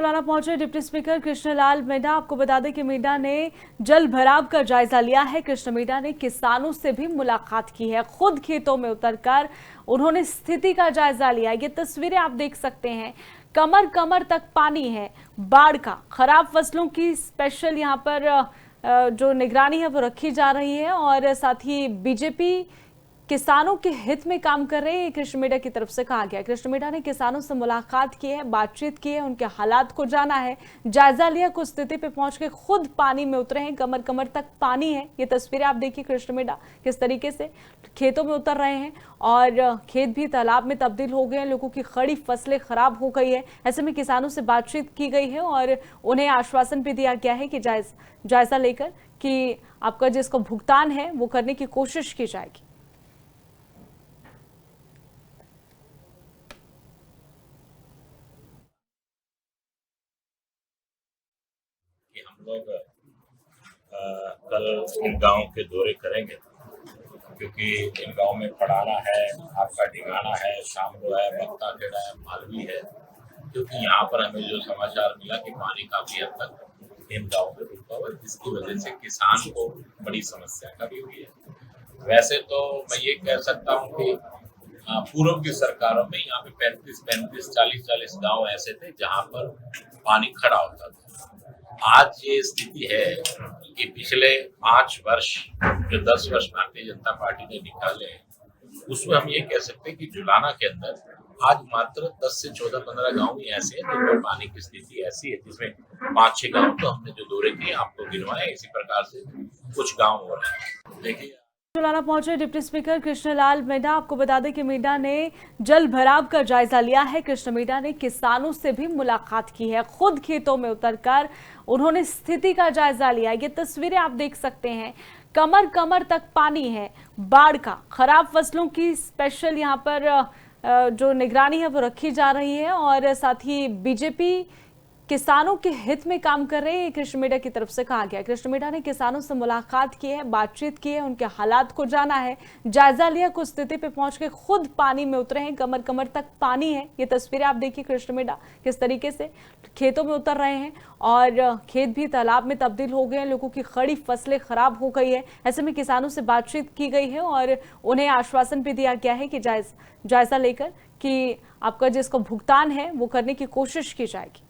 बुलाना पहुंचे deputy speaker Krishnalal Meena. आपको बता दें कि मीणा ने जल भराव का जायजा लिया है। कृष्ण मीणा ने किसानों से भी मुलाकात की है, खुद खेतों में उतरकर उन्होंने स्थिति का जायजा लिया। ये तस्वीरें आप देख सकते हैं, कमर कमर तक पानी है बाढ़ का। खराब फसलों की स्पेशल यहाँ पर जो निगरानी है वो रखी जा रही है और साथ ही बीजेपी किसानों के हित में काम कर रहे हैं, कृष्ण मीणा की तरफ से कहा गया। कृष्ण मीणा ने किसानों से मुलाकात की है, बातचीत की है, उनके हालात को जाना है, जायजा लिया। कुछ स्थिति पे पहुंच के खुद पानी में उतरे हैं, कमर कमर तक पानी है। ये तस्वीरें आप देखिए, कृष्ण मीणा किस तरीके से खेतों में उतर रहे हैं और खेत भी तालाब में तब्दील हो गए हैं, लोगों की खड़ी फसलें खराब हो गई है। ऐसे में किसानों से बातचीत की गई है और उन्हें आश्वासन भी दिया गया है कि जायजा लेकर कि आपका जिसको भुगतान है वो करने की कोशिश की जाएगी। कि हम लोग कल इन गांव के दौरे करेंगे, क्योंकि इन गांव में पड़ाना है, आपका ढिंगाना है, शामलो है, बख्ता खेड़ा है, मालवी है। क्योंकि यहाँ पर हमें जो समाचार मिला कि पानी काफी हद तक इन गाँव में रुका हुआ है, जिसकी वजह से किसान को बड़ी समस्या का भी हुई है। वैसे तो मैं ये कह सकता हूँ कि पूर्व की सरकारों में यहाँ पे 35-35, 40-40 गांव ऐसे थे जहाँ पर पानी खड़ा होता था। आज ये स्थिति है कि पिछले 5 वर्ष जो 10 वर्ष भारतीय जनता पार्टी ने निकाले हैं, उसमें हम ये कह सकते हैं कि जुलाना के अंदर आज मात्र 10 से 14-15 गांव ही ऐसे हैं जिनमें पानी की स्थिति ऐसी है, जिसमें 5-6 गांव तो हमने जो दौरे किए आपको गिनवाए। इसी प्रकार से कुछ गांव हो रहे हैं। देखिए, बुलाना पहुंचे डिप्टी स्पीकर कृष्णलाल मीणा। आपको बता दें कि मीणा ने जल भराव का जायजा लिया है। कृष्ण मीणा ने किसानों से भी मुलाकात की है, खुद खेतों में उतरकर उन्होंने स्थिति का जायजा लिया। ये तस्वीरें आप देख सकते हैं, कमर कमर तक पानी है बाढ़ का। खराब फसलों की स्पेशल यहाँ पर जो निगरानी है वो रखी जा रही है और साथ ही बीजेपी किसानों के हित में काम कर रहे हैं, कृष्ण मीणा की तरफ से कहा गया। कृष्ण मीणा ने किसानों से मुलाकात की है, बातचीत की है, उनके हालात को जाना है, जायजा लिया। कुछ स्थिति पे पहुंच के खुद पानी में उतरे हैं, कमर कमर तक पानी है। ये तस्वीरें आप देखिए, कृष्ण मीणा किस तरीके से खेतों में उतर रहे हैं और खेत भी तालाब में तब्दील हो गए हैं, लोगों की खड़ी फसलें खराब हो गई है। ऐसे में किसानों से बातचीत की गई है और उन्हें आश्वासन भी दिया गया है कि जायजा लेकर कि आपका जिसको भुगतान है वो करने की कोशिश की जाएगी।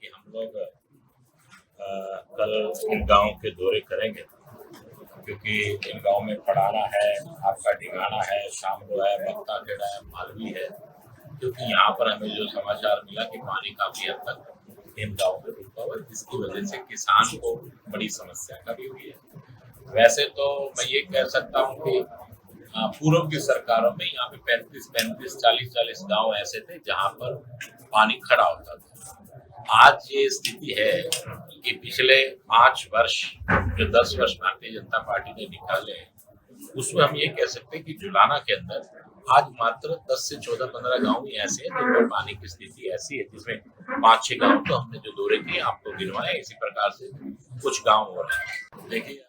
कि हम लोग कल इन गांव के दौरे करेंगे, क्योंकि इन गांव में पड़ाना है, आपका ढिंगाना है, शामलो है, बख्ता खेड़ा है, मालवी है। क्योंकि यहाँ पर हमें जो समाचार मिला कि पानी काफी हद तक इन गाँव में रुका हुआ है, जिसकी वजह से किसान को बड़ी समस्या का भी हुई है। वैसे तो मैं ये कह सकता हूँ कि पूर्व की सरकारों में यहाँ पे 35-35, 40-40 गांव ऐसे थे जहाँ पर पानी खड़ा होता था। आज ये स्थिति है कि पिछले 5 वर्ष जो 10 वर्ष भारतीय जनता पार्टी ने निकाले हैं, उसमें हम ये कह सकते हैं कि जुलाना के अंदर आज मात्र 10 से 14-15 गांव ही ऐसे हैं जिनमें पानी की स्थिति ऐसी है, जिसमें 5-6 गांव तो हमने जो दौरे किए आपको गिनवाए। इसी प्रकार से कुछ गांव हो रहे हैं। देखिए।